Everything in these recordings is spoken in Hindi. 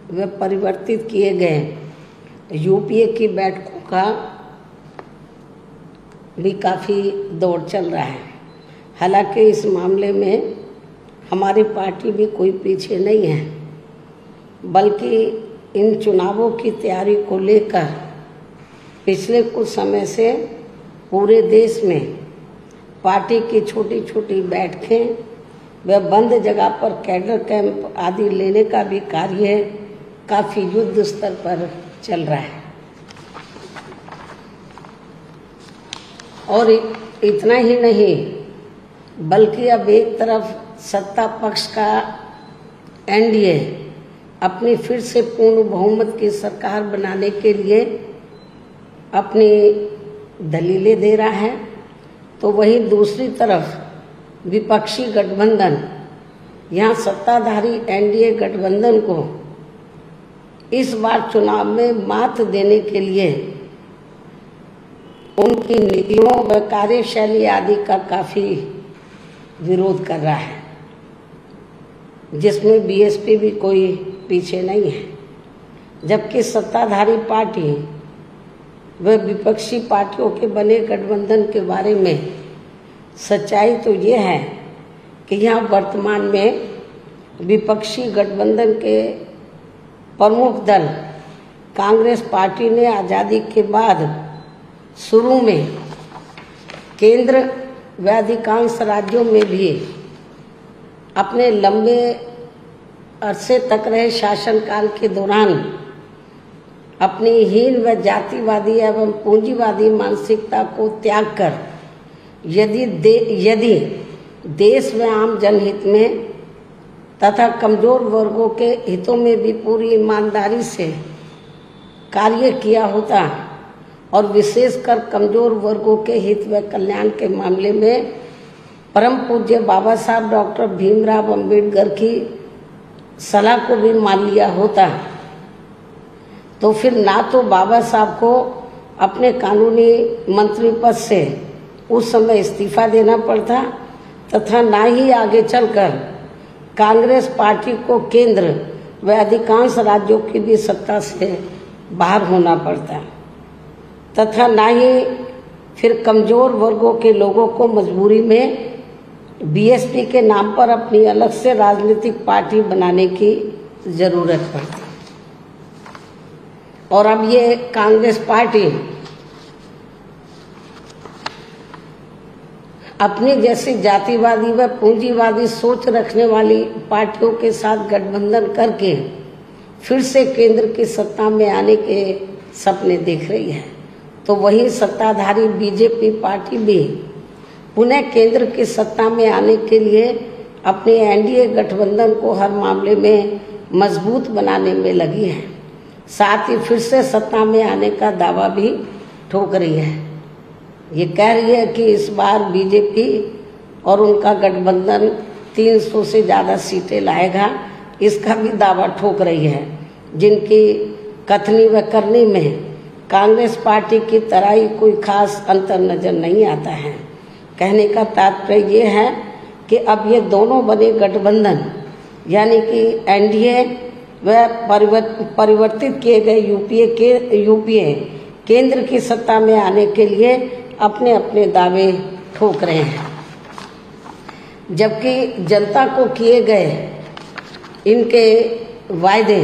व परिवर्तित किए गए यूपीए की बैठकों का भी काफ़ी दौर चल रहा है। हालांकि इस मामले में हमारी पार्टी भी कोई पीछे नहीं है, बल्कि इन चुनावों की तैयारी को लेकर पिछले कुछ समय से पूरे देश में पार्टी की छोटी छोटी बैठकें व बंद जगह पर कैडर कैंप आदि लेने का भी कार्य काफ़ी युद्ध स्तर पर चल रहा है। और इतना ही नहीं, बल्कि अब एक तरफ सत्ता पक्ष का एनडीए अपनी फिर से पूर्ण बहुमत की सरकार बनाने के लिए अपनी दलीलें दे रहा है, तो वहीं दूसरी तरफ विपक्षी गठबंधन यहाँ सत्ताधारी एनडीए गठबंधन को इस बार चुनाव में मात देने के लिए उनकी नीतियों व कार्यशैली आदि का काफ़ी विरोध कर रहा है, जिसमें बीएसपी भी कोई पीछे नहीं है। जबकि सत्ताधारी पार्टी व विपक्षी पार्टियों के बने गठबंधन के बारे में सच्चाई तो ये है कि यहाँ वर्तमान में विपक्षी गठबंधन के प्रमुख दल कांग्रेस पार्टी ने आज़ादी के बाद शुरू में केंद्र व अधिकांश राज्यों में भी अपने लंबे अरसे तक रहे शासनकाल के दौरान अपनी हीन व जातिवादी एवं पूंजीवादी मानसिकता को त्याग कर यदि देश व आम जनहित में तथा कमजोर वर्गों के हितों में भी पूरी ईमानदारी से कार्य किया होता और विशेषकर कमजोर वर्गों के हित व कल्याण के मामले में परम पूज्य बाबा साहब डॉक्टर भीमराव अंबेडकर की सलाह को भी मान लिया होता, तो फिर ना तो बाबा साहब को अपने कानूनी मंत्री पद से उस समय इस्तीफा देना पड़ता तथा ना ही आगे चलकर कांग्रेस पार्टी को केंद्र व अधिकांश राज्यों की भी सत्ता से बाहर होना पड़ता तथा ना ही फिर कमजोर वर्गों के लोगों को मजबूरी में बीएसपी के नाम पर अपनी अलग से राजनीतिक पार्टी बनाने की जरूरत पड़ती। और अब ये कांग्रेस पार्टी अपनी जैसी जातिवादी व पूंजीवादी सोच रखने वाली पार्टियों के साथ गठबंधन करके फिर से केंद्र की सत्ता में आने के सपने देख रही है, तो वही सत्ताधारी बीजेपी पार्टी भी पुनः केंद्र की सत्ता में आने के लिए अपने एनडीए गठबंधन को हर मामले में मजबूत बनाने में लगी है। साथ ही फिर से सत्ता में आने का दावा भी ठोक रही है। ये कह रही है कि इस बार बीजेपी और उनका गठबंधन 300 से ज़्यादा सीटें लाएगा, इसका भी दावा ठोक रही है, जिनकी कथनी व करनी में कांग्रेस पार्टी की तरह ही कोई खास अंतर नजर नहीं आता है। कहने का तात्पर्य ये है कि अब ये दोनों बने गठबंधन यानी कि एनडीए व परिवर्तित किए गए यूपीए केंद्र की सत्ता में आने के लिए अपने अपने दावे ठोक रहे हैं, जबकि जनता को किए गए इनके वायदे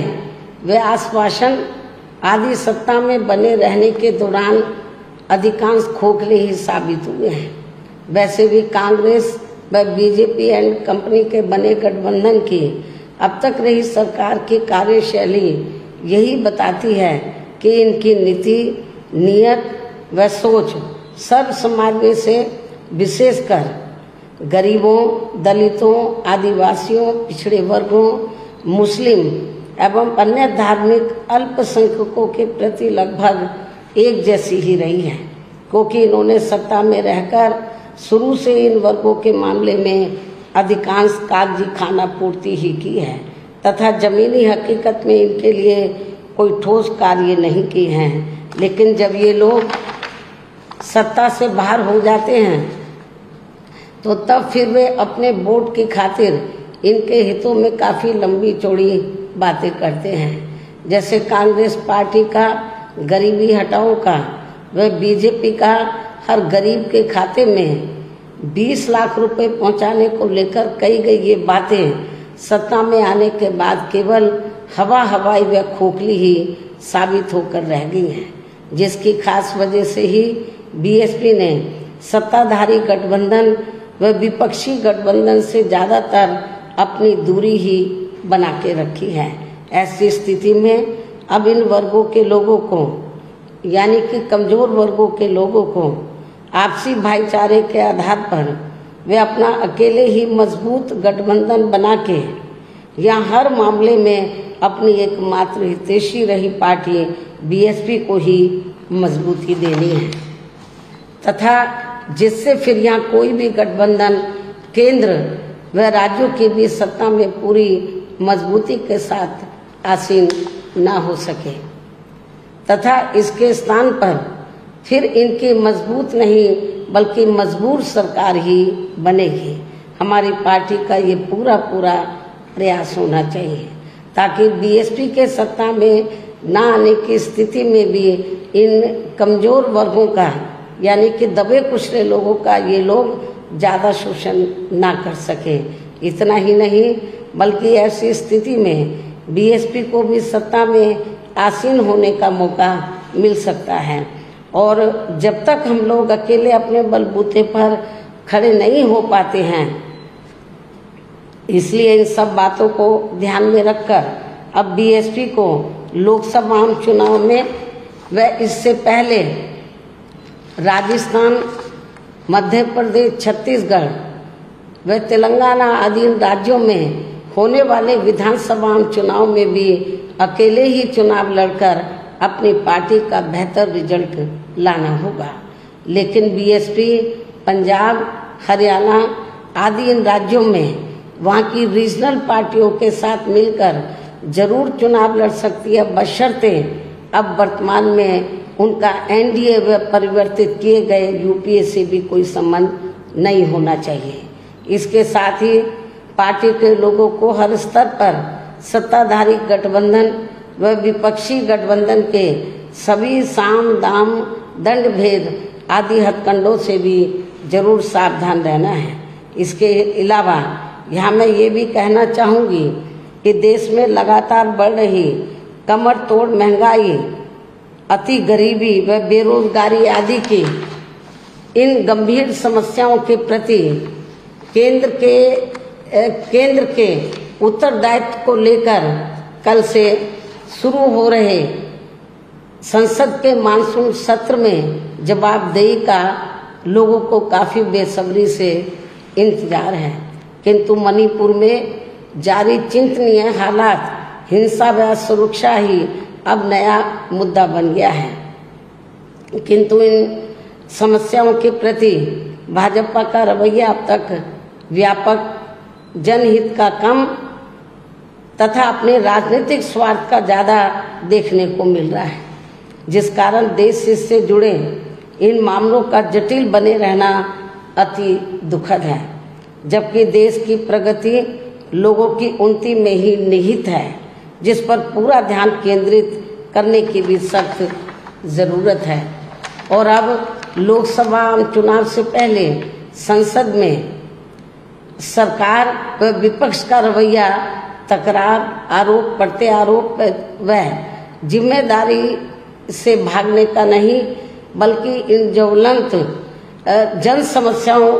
व आश्वासन आदि सत्ता में बने रहने के दौरान अधिकांश खोखले ही साबित हुए हैं। वैसे भी कांग्रेस व बीजेपी एंड कंपनी के बने गठबंधन की अब तक रही सरकार की कार्यशैली यही बताती है कि इनकी नीति, नियत व सोच सर्व समाज में से विशेषकर गरीबों, दलितों, आदिवासियों, पिछड़े वर्गों, मुस्लिम एवं अन्य धार्मिक अल्पसंख्यकों के प्रति लगभग एक जैसी ही रही है, क्योंकि इन्होंने सत्ता में रहकर शुरू से इन वर्गों के मामले में अधिकांश कागजी खाना पूर्ति ही की है तथा जमीनी हकीकत में इनके लिए कोई ठोस कार्य नहीं किए हैं। लेकिन जब ये लोग सत्ता से बाहर हो जाते हैं तो तब फिर वे अपने वोट की खातिर इनके हितों में काफ़ी लंबी चौड़ी बातें करते हैं। जैसे कांग्रेस पार्टी का गरीबी हटाओ का व बीजेपी का हर गरीब के खाते में 20 लाख रुपए पहुंचाने को लेकर कही गई ये बातें सत्ता में आने के बाद केवल हवाई व खोखली ही साबित होकर रह गई हैं, जिसकी खास वजह से ही बीएसपी ने सत्ताधारी गठबंधन व विपक्षी गठबंधन से ज़्यादातर अपनी दूरी ही बना के रखी है। ऐसी स्थिति में अब इन वर्गों के लोगों को, यानी कि कमजोर वर्गों के लोगों को आपसी भाईचारे के आधार पर वे अपना अकेले ही मजबूत गठबंधन बना के या हर मामले में अपनी एकमात्र हितैषी रही पार्टी बीएसपी को ही मजबूती देनी है, तथा जिससे फिर यहाँ कोई भी गठबंधन केंद्र व राज्यों के बीच सत्ता में पूरी मजबूती के साथ आसीन ना हो सके, तथा इसके स्थान पर फिर इनकी मजबूत नहीं बल्कि मजबूर सरकार ही बनेगी। हमारी पार्टी का ये पूरा प्रयास होना चाहिए ताकि बीएसपी के सत्ता में ना आने की स्थिति में भी इन कमजोर वर्गों का, यानी कि दबे कुचले लोगों का ये लोग ज़्यादा शोषण ना कर सके। इतना ही नहीं बल्कि ऐसी स्थिति में बीएसपी को भी सत्ता में आसीन होने का मौका मिल सकता है। और जब तक हम लोग अकेले अपने बलबूते पर खड़े नहीं हो पाते हैं, इसलिए इन सब बातों को ध्यान में रखकर अब बीएसपी को लोकसभा चुनाव में व इससे पहले राजस्थान, मध्य प्रदेश, छत्तीसगढ़ व तेलंगाना आदि राज्यों में होने वाले विधानसभा चुनाव में भी अकेले ही चुनाव लड़कर अपनी पार्टी का बेहतर रिजल्ट लाना होगा। लेकिन बीएसपी पंजाब, हरियाणा आदि इन राज्यों में वहाँ की रीजनल पार्टियों के साथ मिलकर जरूर चुनाव लड़ सकती है, बशर्ते अब वर्तमान में उनका एनडीए व परिवर्तित किए गए यूपीए से भी कोई संबंध नहीं होना चाहिए। इसके साथ ही पार्टी के लोगों को हर स्तर पर सत्ताधारी गठबंधन व विपक्षी गठबंधन के सभी साम दाम दंड भेद आदि हथकंडों से भी जरूर सावधान रहना है। इसके अलावा यहाँ मैं ये भी कहना चाहूँगी कि देश में लगातार बढ़ रही कमर तोड़ महंगाई, अति गरीबी व बेरोजगारी आदि की इन गंभीर समस्याओं के प्रति केंद्र के उत्तरदायित्व को लेकर कल से शुरू हो रहे संसद के मानसून सत्र में जवाबदेही का लोगों को काफ़ी बेसब्री से इंतजार है। किंतु मणिपुर में जारी चिंतनीय हालात, हिंसा व सुरक्षा ही अब नया मुद्दा बन गया है। किंतु इन समस्याओं के प्रति भाजपा का रवैया अब तक व्यापक जनहित का कम तथा अपने राजनीतिक स्वार्थ का ज़्यादा देखने को मिल रहा है, जिस कारण देश से जुड़े इन मामलों का जटिल बने रहना अति दुखद है। जबकि देश की प्रगति लोगों की उन्नति में ही निहित है, जिस पर पूरा ध्यान केंद्रित करने की भी सख्त ज़रूरत है। और अब लोकसभा चुनाव से पहले संसद में सरकार व विपक्ष का रवैया तकरार, आरोप प्रत्यारोप व जिम्मेदारी से भागने का नहीं बल्कि इन ज्वलंत जन समस्याओं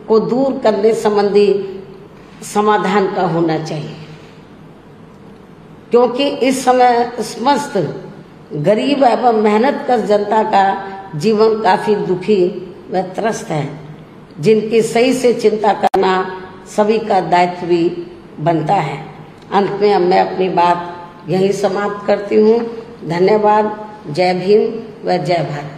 को दूर करने संबंधी समाधान का होना चाहिए, क्योंकि इस समय समस्त गरीब एवं मेहनत कर जनता का जीवन काफ़ी दुखी व त्रस्त है, जिनकी सही से चिंता करना सभी का दायित्व भी बनता है। अंत में अब मैं अपनी बात यहीं समाप्त करती हूँ। धन्यवाद। जय भीम व जय भारत।